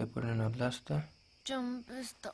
ఇప్పుడు నేను వదిలేస్తా చంపేస్తా.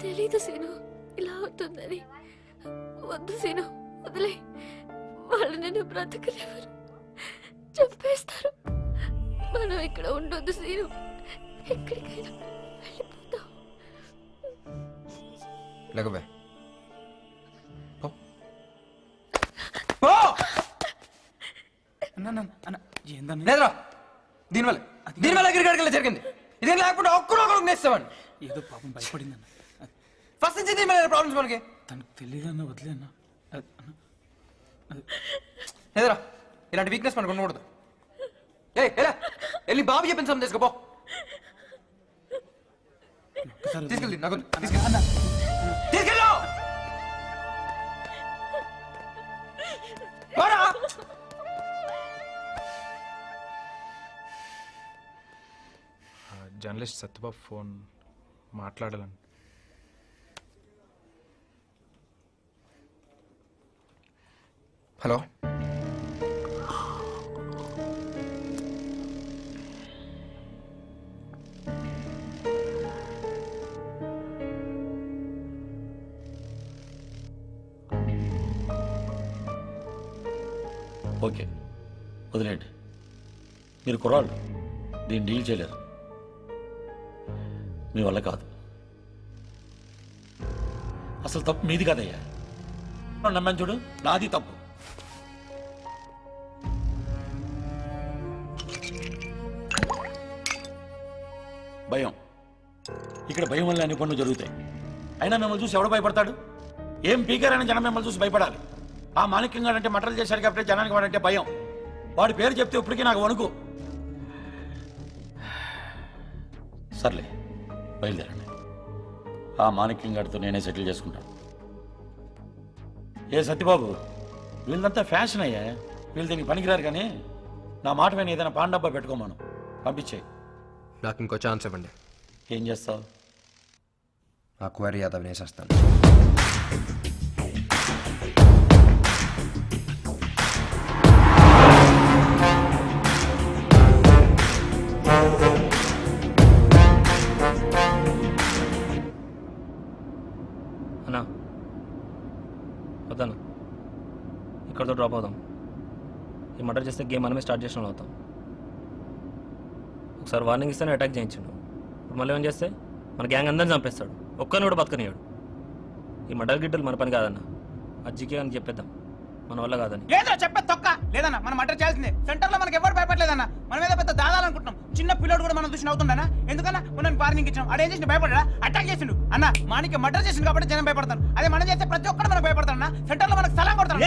తెలీదు సీను, ఇలా అవుతుందని. వద్దు సీను, వదిలే. వాళ్ళు నిన్ను బ్రతకలేవరు, చంపేస్తారు. మనం ఇక్కడ ఉండొద్దు సీను, ఎక్కడికైనా వెళ్ళిపోతాం. లేకపోతే దీనివల్ల గిరిగడగల జరిగింది. ఇదే లేకుండా ఒక్కరొకరు నేస్తామని ఏదో పాపం భయపడిందన్న. ఫస్ట్ నుంచి దీని ప్రాబ్లమ్స్ మనకి. తనకు తెలియదన్న, వదిలే అన్న. లేదరా, ఇలాంటి వీక్నెస్ మనకు ఉండకూడదు. ఎలా వెళ్ళి బాబు చెప్పిన సమయం తీసుకోపో. తీసుకెళ్ళి నాకు తీసుకెళ్ళు. జర్నలిస్ట్ సత్యబాబు ఫోన్ మాట్లాడాలని. హలో ఓకే వదిలేండి. మీరు కుర్రాళ్ళు దీన్ని డీల్ చేయలేరు. మీ వల్ల కాదు. అసలు తప్పు మీది కాదయ్యా. నమ్మని చూడు, నాది తప్పు. భయం. ఇక్కడ భయం వల్ల అన్ని పనులు జరుగుతాయి. అయినా మిమ్మల్ని చూసి ఎవడు భయపడతాడు? ఏం పీకారని జనం మిమ్మల్ని చూసి భయపడాలి. ఆ మాణిక్యంగా అంటే మటలు చేశాడు కాబట్టి జనానికి వాడంటే భయం. వాడి పేరు చెప్తే ఇప్పటికీ నాకు వణుకు. సర్లే బయలుదేరండి. ఆ మాణిక్యం గారితో నేనే సెటిల్ చేసుకుంటాను. ఏ సత్యబాబు, వీళ్ళంతా ఫ్యాషన్ అయ్యా. వీళ్ళు దీనికి పనికిరారు. కానీ నా మాట విని ఏదైనా పాన్ డబ్బా పెట్టుకోమను, పంపించే. నాకు ఇంకో ఛాన్స్ ఇవ్వండి. ఏం చేస్తావు? ఆ కుమారి యాదవ్ వేసేస్తాను. అన్నా వద్దన్నా, ఇక్కడతో డ్రాప్ అవుదాం. ఈ మర్డర్ చేస్తే గేమ్ మనమే స్టార్ట్ చేసిన వాళ్ళు అవుతాం. ఒకసారి వార్నింగ్ ఇస్తేనే అటాక్ చేయించాడు. ఇప్పుడు మళ్ళీ ఏం చేస్తే మన గ్యాంగ్ అందరిని చంపేస్తాడు. ఒక్కరిని కూడా బతకనియాడు. ఈ మర్డర్ గిడ్డలు మన పని కాదన్న. అజ్జికే అని చెప్పేద్దాం, మన వల్ల కాదని. ఏదో చెప్పే తొక్క లేదన్నా. మనం మర్డర్ చేయాల్సిందే. సెంటర్ లో మనకి ఎవరు భయపడలేదన్న. మనం ఏదో పెద్ద దాదాలనుకుంటున్నాం. చిన్న పిల్లడు కూడా మనం చూసి అవుతుండనా? ఎందుకన్నా మనం వార్నింగ్ ఇచ్చినాం. అడేం చేసిన భయపడా? అటాక్ చేసిండు అన్న. మానికి మర్డర్ చేసిండు కాబట్టి జనం భయపడతాను. అదే మనం చేస్తే ప్రతి ఒక్కరు మనకు భయపడతాను. సెంటర్ లో మనకు స్థలం కొడతాను.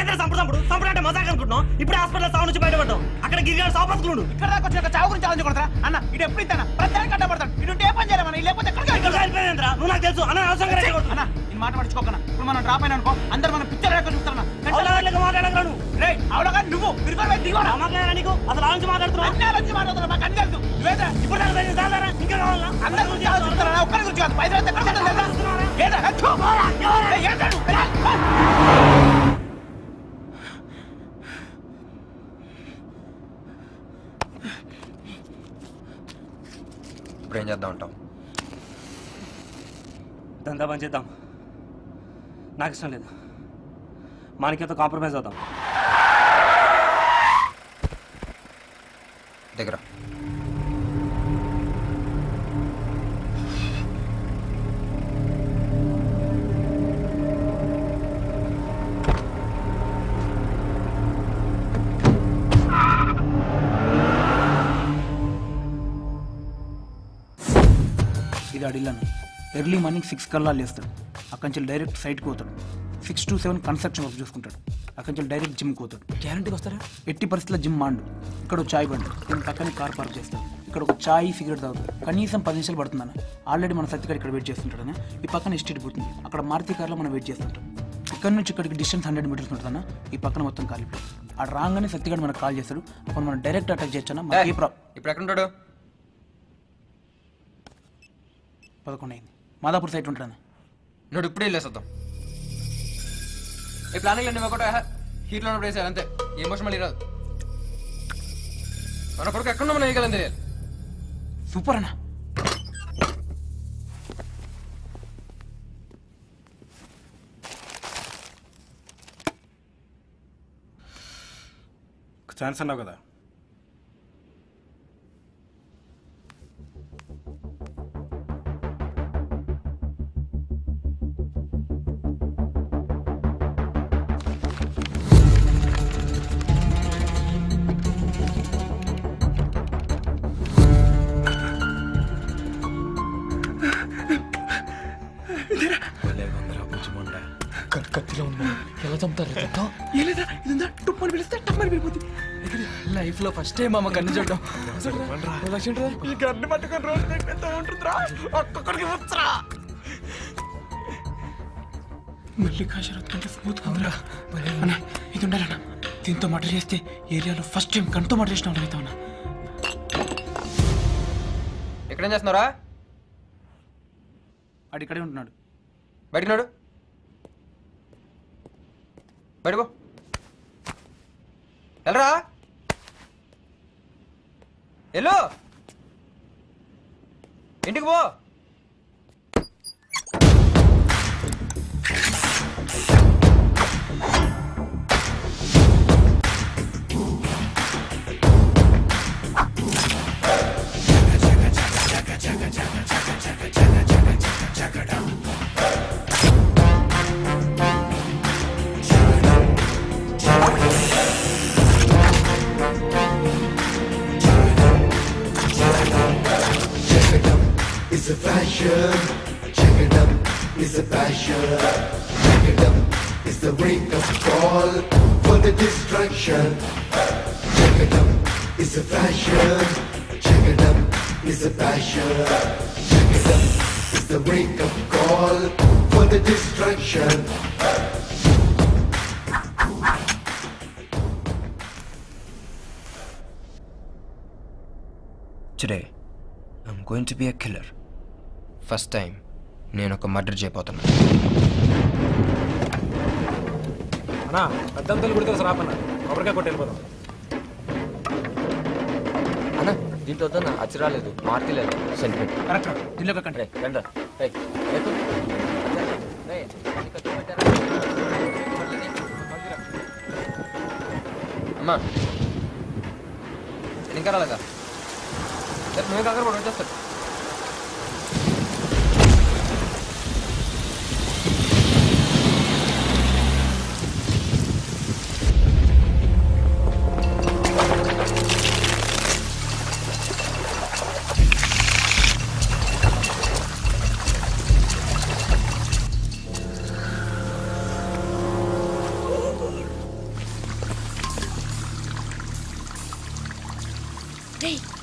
సంపడంటే మజాక్ అనుకుంటున్నాం. ఇప్పుడు హాస్పిటల్ సాగు నుంచి బయటపడ్డాం. అక్కడ గిరిగాడు సాపత్తుడు. ఇక్కడ దాకా వచ్చిన చావు గురించి ఆలోచన కొడతారా అన్న? ఇది ఎప్పుడు ఇస్తానా? ప్రతి దానికి అడ్డపడతాడు. ఇటు ఏ పని చేయాలి మనం? లేకపోతే నువ్వు నాకు తెలుసు అన్న. అన్న నేను మాట పడుచుకోకన్నా. ఇప్పుడు మనం డ్రాప్ అయినా అనుకో, అందరు మనం పిక్చర్ రేఖ చూస్తారన్నా. అవునా నువ్వు నీకు అసలు ఆలోచించి మాట్లాడుతున్నావు. అన్ని మాట్లాడుతున్నా. మాకు అన్ని తెలుసు. ఇప్పుడు అందరి గురించి ఆలోచిస్తారా? ఒక్కరి గురించి కాదు. పైసలు ఇప్పుడు ఏం చేద్దాం అంటావు? దందా పని చేద్దాం. నాకు ఇష్టం లేదు. మానికేతో కాంప్రమైజ్ అవుతాం. దగ్గర ఇది అడిల్లాను. ఎర్లీ మార్నింగ్ 6 కల్లా లేస్తాడు. అక్కడి నుంచి డైరెక్ట్ సైట్కి పోతాడు. 6 to 7 కన్స్ట్రక్షన్ వర్క్ చూసుకుంటాడు. అక్కడి నుంచి డైరెక్ట్ జిమ్కి పోతాడు. గ్యారంటీకి వస్తారా? ఎట్టి పరిస్థితుల్లో జిమ్ మాండు. ఇక్కడ చాయ్ బండి, నేను పక్కనే కార్ పార్క్ చేస్తాడు. ఇక్కడ ఒక చాయ్ సిగరెట్ తాగుతాడు. కనీసం 10 నిమిషాలు పడుతుందన్న. ఆల్రెడీ మన సత్తిగాడు ఇక్కడ వెయిట్ చేస్తుంటాడన్న. ఈ పక్కన ఎస్టేట్ పోతుంది. అక్కడ మారుతి కార్లో మనం వెయిట్ చేస్తుంటాం. ఇక్కడ నుంచి ఇక్కడికి డిస్టెన్స్ 100 మీటర్స్ ఉంటుందన్న. ఈ పక్కన మొత్తం కాలిపోయి ఆ రాగానే సత్తిగాడు మనకు కాల్ చేస్తాడు. అప్పుడు మనం డైరెక్ట్ అటాక్ చేయొచ్చన్న. మనకి ఇప్పుడు ఎక్కడ ఉంటాడు? 11 అయింది. మాదాపూర్ సైట్ ఉంటాడన్న. నువ్వు ఇప్పుడే వెళ్ళేసేద్దాం. ఈ ప్లానింగ్ అన్నీ ఒకటే హీట్లో ఉన్నప్పుడు వేసారు అంతే. ఏ మోసం మళ్ళీ రాదు. మన కొడుకు ఎక్కడ మనం వేయగలం తెలియాలి. సూపర్ అన్న. ఛాన్స్ అన్నావు కదా. కత్తిలో ఉన్నా ఎలా చంపుతారు? లైఫ్ లో ఫస్ట్ టైం అమ్మ కన్ను చూడటం. ఈ గన్ను పట్టుకొని రోజు ఎంత ఉంటుందిరా? ఒక్కొక్కడికి వచ్చరా మళ్ళీ కాశరత్తుంటే స్మూత్ కాదురా అన్న. ఇది ఉండాలన్న. దీంతో మర్డర్ చేస్తే ఏరియాలో ఫస్ట్ టైం గన్తో మర్డర్ చేసిన వాళ్ళు అవుతామన్నా. ఎక్కడేం చేస్తున్నారా? ఆడు ఇక్కడే ఉంటున్నాడు. బయటికి నాడు. బయటకు వెళ్ళరా వెళ్ళు ఇంటికి పో. It's a fashion, check it up, it's a passion, check it up, it's the wake up call for the distraction, check it up, it's a fashion, check it up, it's a passion, check it up, it's the wake up call for the distraction. Today, I'm going to be a killer. First time నేను ఒక murder చేయబోతున్నా. అన్నా పెద్దంతలు కూడా తెలుసు రాపన్నా కొబ్బరికాయ కొట్టి వెళ్ళిపోదాం. అన్న దీంట్లో వద్దన్న అచ్చరాలేదు మార్తలేదు సెంటిమెంట్ కరెక్ట్ దీనిలో కంటే రండి అమ్మా ఇంకా రాలేదా నువ్వే కాకర కూడా వచ్చేస్తాడు.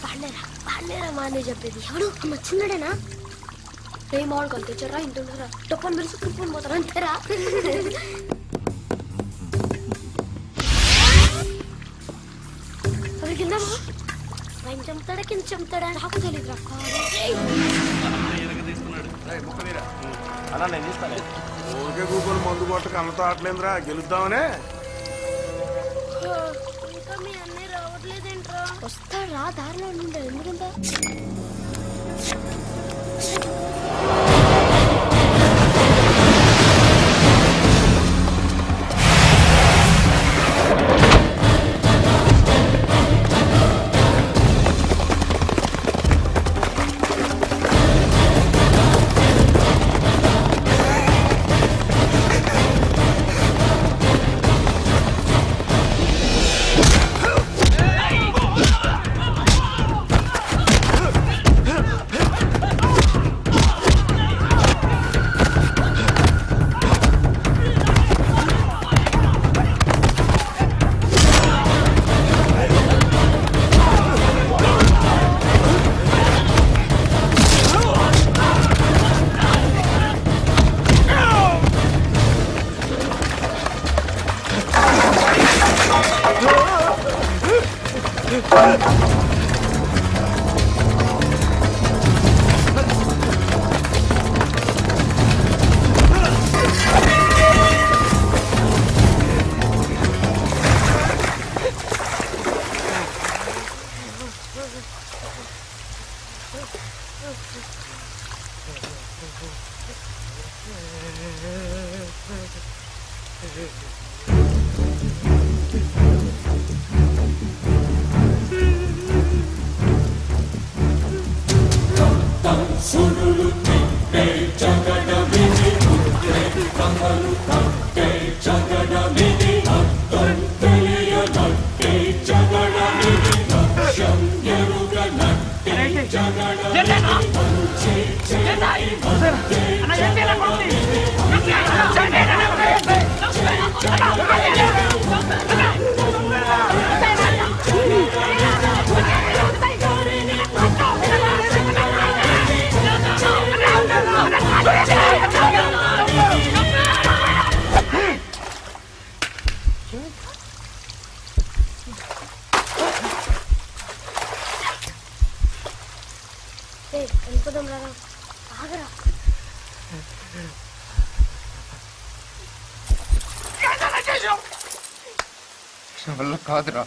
వాళ్ళేరా మా అన్నయ్య చెప్పేది ఎవడు అమ్మ చిన్నడేనా రే మామిడి కాలు తెచ్చారా ఇంటున్నారా టొప్పని మెరుసు తుప్పని పోతారా అంతేరా అవి కిందమా పైన చంపుతాడా కింద చంపుతాడా నాకు తెలియదురా అలా నేను తీస్తాను ఊరికే గూగుల్ మందు కొట్టక అన్నతో ఆటలేదురా గెలుద్దామనే. ఇంకా మీ అన్నయ్య రావట్లేదేంట్రా వస్తాడా దారిలో ఉండే ఎందుకంతా నా వల్ల కాదురా.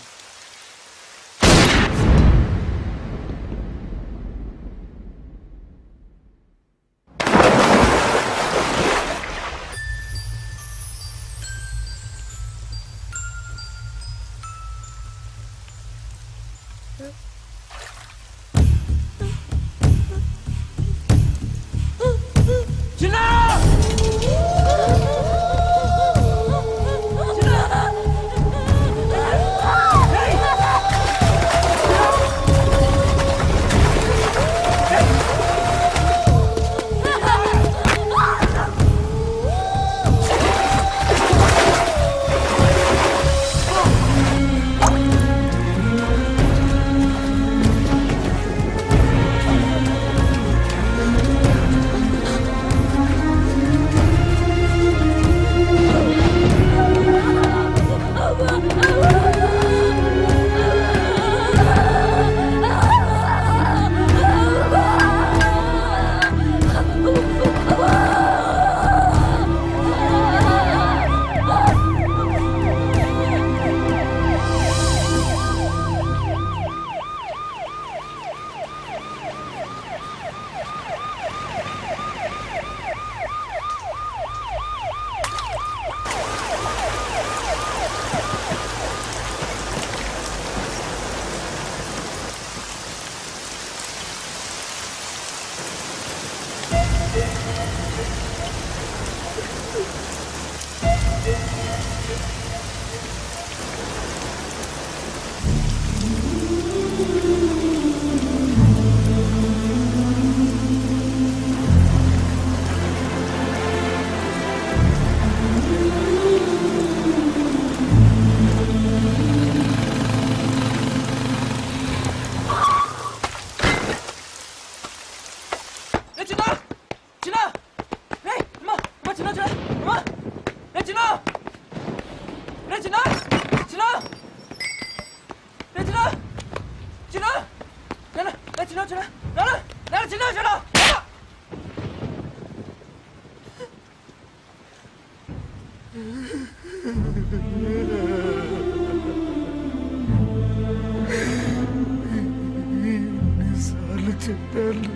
ఎన్నిసార్లు చెప్పాను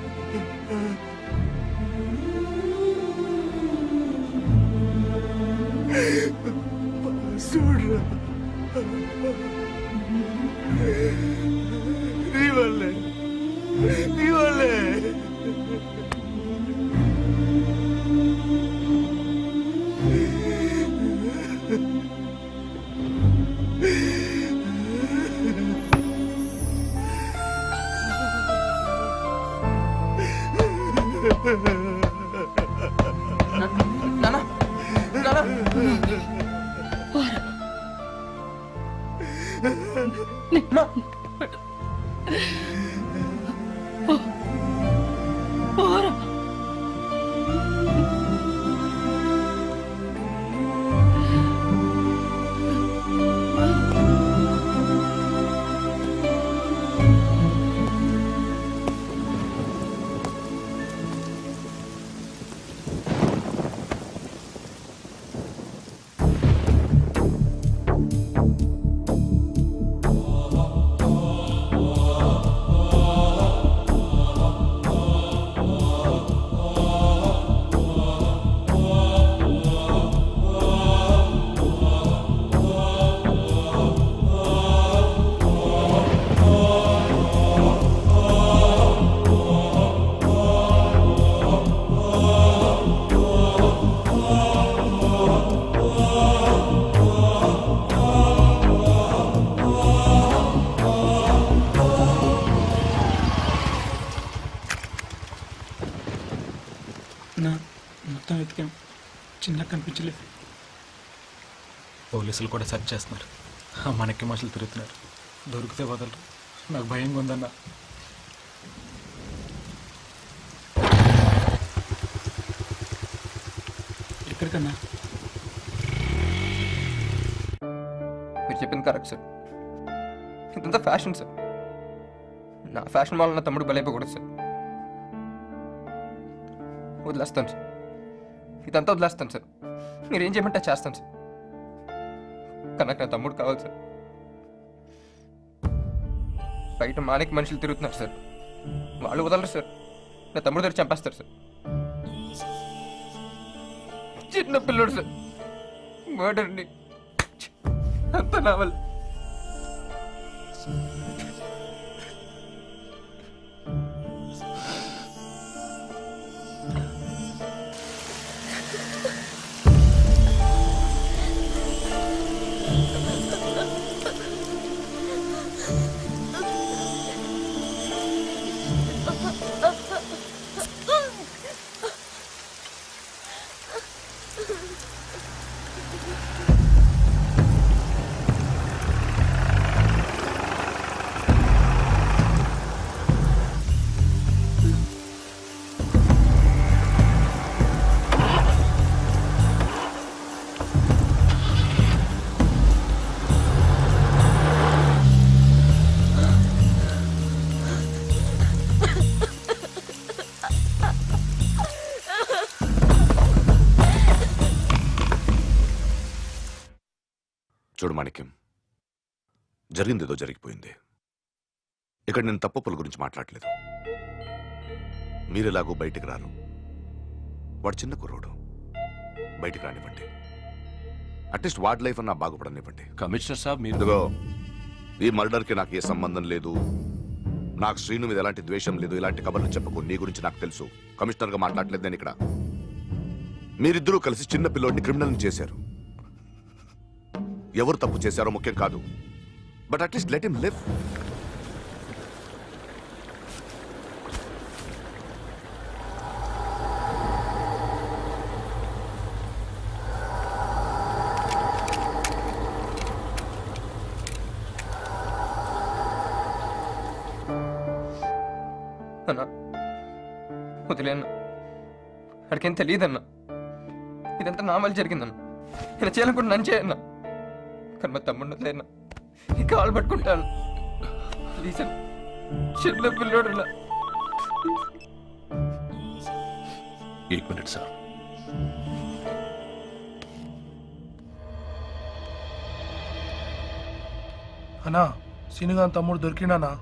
చూడరా నీ వల్లే నీ వల్లే నానా నానా మా మొత్తం వెతికాం చిన్న కనిపించలేదు. పోలీసులు కూడా సెర్చ్ చేస్తున్నారు. మనకి మనుషులు తిరుగుతున్నారు. దొరికితే వదలరు. నాకు భయంగా ఉందన్న. ఎక్కడికన్నా? మీరు చెప్పింది కరెక్ట్ సార్. ఇదంతా ఫ్యాషన్ సార్. నా ఫ్యాషన్ వల్ల నా తమ్ముడు బలైపోకూడదు సార్. వదిలేస్తాను సార్. ఇదంతా వదిలేస్తాను సార్. మీరేం చేయమంటే చేస్తాను సార్. కానీ నాకు నా తమ్ముడు కావాలి సార్. బయట మాణిక్ మనుషులు తిరుగుతున్నారు సార్. వాళ్ళు వదలరు సార్. నా తమ్ముడు దగ్గర చంపేస్తారు సార్. చిన్న పిల్లడు సార్. మర్డర్ని అంత నా వల్ల. చూడు మాణిక్యం, జరిగిందేదో జరిగిపోయింది. ఇక్కడ నేను తప్పుల గురించి మాట్లాడలేదు. మీరెలాగో బయటికి రారు. వాడు చిన్న కుర్రోడు, బయటికి రానివ్వండి. అట్లీస్ట్ వాడి లైఫ్ అన్నా బాగుపడనివ్వండి. కమిషనర్ సాబ్, మీరు ఈ మర్డర్కి నాకు ఏ సంబంధం లేదు. నాకు శ్రీను మీద ఎలాంటి ద్వేషం లేదు. ఇలాంటి కబర్లు చెప్పకు. నీ గురించి నాకు తెలుసు. కమిషనర్గా మాట్లాడలేదు నేను ఇక్కడ. మీరిద్దరూ కలిసి చిన్న పిల్లోడిని క్రిమినల్ని చేశారు. ఎవరు తప్పు చేశారో ముఖ్యం కాదు. But at least let him live. అన్నా వదిలేన్నా, అడికేం తెలియదన్నా. ఇదంతా నా వల్ల జరిగిందన్నా. ఇలా చేయాలనుకుంటే నన్ను చేయన్నా. కానీ మా తమ్ముడు వదిలేనా, ఈ కాలు పట్టుకుంటాను. ప్లీజ్ చిన్న పిల్లోడులా. एक मिनट సార్. అన్నా, సీనుగా తమ్ముడు దొరికినానా?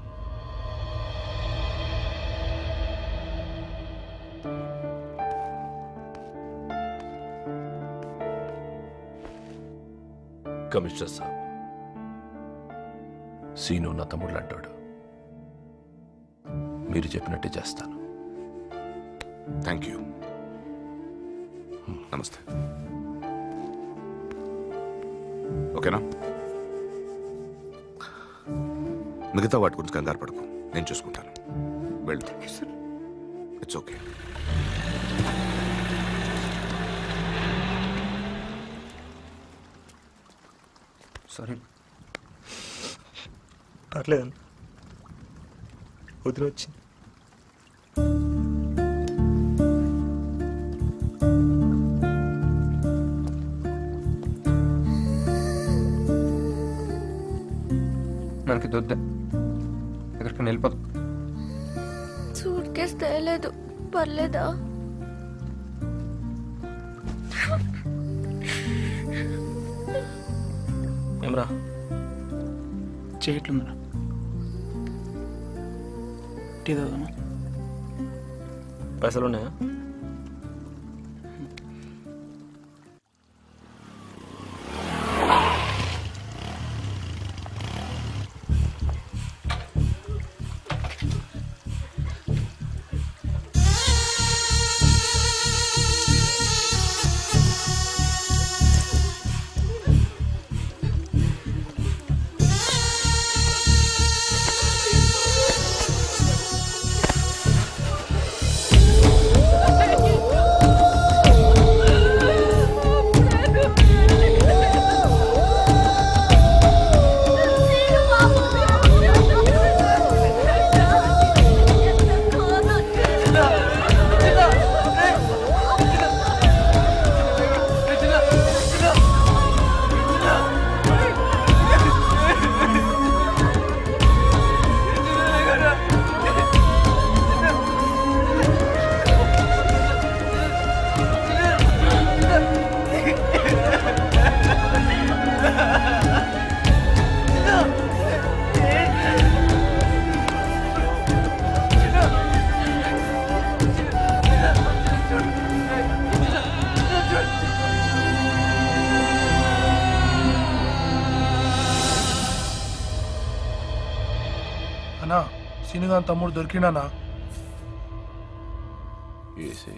కమిషనర్ సాబ్, సీను నా తమ్ముడు అంటాడు. మీరు చెప్పినట్టే చేస్తాను. Thank you. నమస్తే. ఓకేనా? మిగతా వాటి గురించి కంగారు పడకు, నేను చూసుకుంటాను. వెళ్ళు. It's okay. సారీ. పర్లేదండి, వదిలి వచ్చింది. మనకి దొద్ద ఎక్కడికైనా వెళ్ళిపోతాం. సూట్ కేసు తేలేదు, పర్లేదా? ఏమరా చేయట్లుందా? టీ తాగుదామా? పైసలు ఉన్నాయా? సీనుగాని తమ్ముడు దొరికినానా? ఏసీ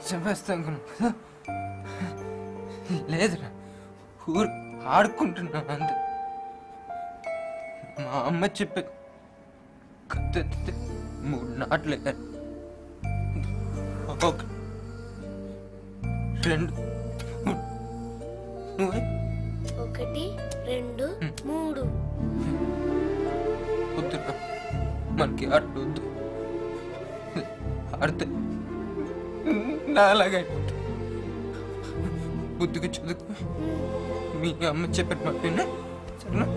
చంపేస్తాను లేదురా, ఊరు ఆడుకుంటున్నా అంతే. మా అమ్మ చెప్పే కత్తి 3 నాట్లే, 1 2 నువ్వే 1 2 3 వద్దురా, మనకి ఆటలు వద్దు. ఆడితే నాలాగైపోతుంది. బుద్ధిగా చదువుకో. మీ అమ్మ చెప్పిన మాట విన్నా సరేనా?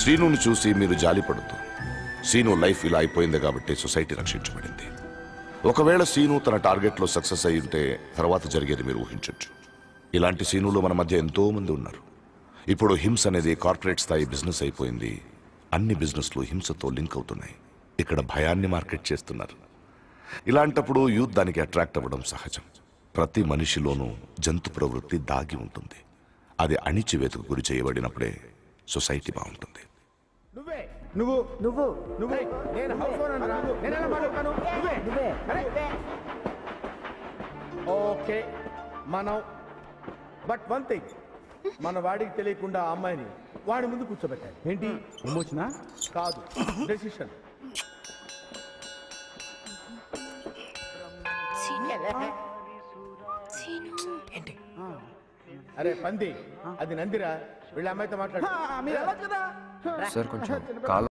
శ్రీనుని చూసి మీరు జాలిపడద్దు. శ్రీను లైఫ్ ఇలా అయిపోయింది కాబట్టి సొసైటీ రక్షించబడింది. ఒకవేళ శ్రీను తన టార్గెట్లో సక్సెస్ అయి ఉంటే తర్వాత జరిగేది మీరు ఊహించవచ్చు. ఇలాంటి శ్రీనులు మన మధ్య ఎంతో మంది ఉన్నారు. ఇప్పుడు హింస అనేది కార్పొరేట్ స్థాయి బిజినెస్ అయిపోయింది. అన్ని బిజినెస్లు హింసతో లింక్ అవుతున్నాయి. ఇక్కడ భయాన్ని మార్కెట్ చేస్తున్నారు. ఇలాంటప్పుడు యూత్ దానికి అట్రాక్ట్ అవ్వడం సహజం. ప్రతి మనిషిలోనూ జంతు ప్రవృత్తి దాగి ఉంటుంది. అది అణిచివేతకు గురి చేయబడినప్పుడే సొసైటీ బాగుంటుంది. నువ్వు నువ్వు నువ్వు నేను హౌస్ ఓనర్ రా. నేను ఎలా మాట్లాడతాను? నువ్వే నువ్వే ఓకే మనం బట్ వన్ థింగ్, మన వాడికి తెలియకుండా ఆ అమ్మాయిని వాడి ముందు కూర్చోబెట్టాలి. ఏంటి ఎమోషనా? కాదు, డెసిషన్. అరే పంది, అది నందిరా. వీళ్ళ అమ్మాయితో మాట్లాడు. సార్ కొంచెం కాల్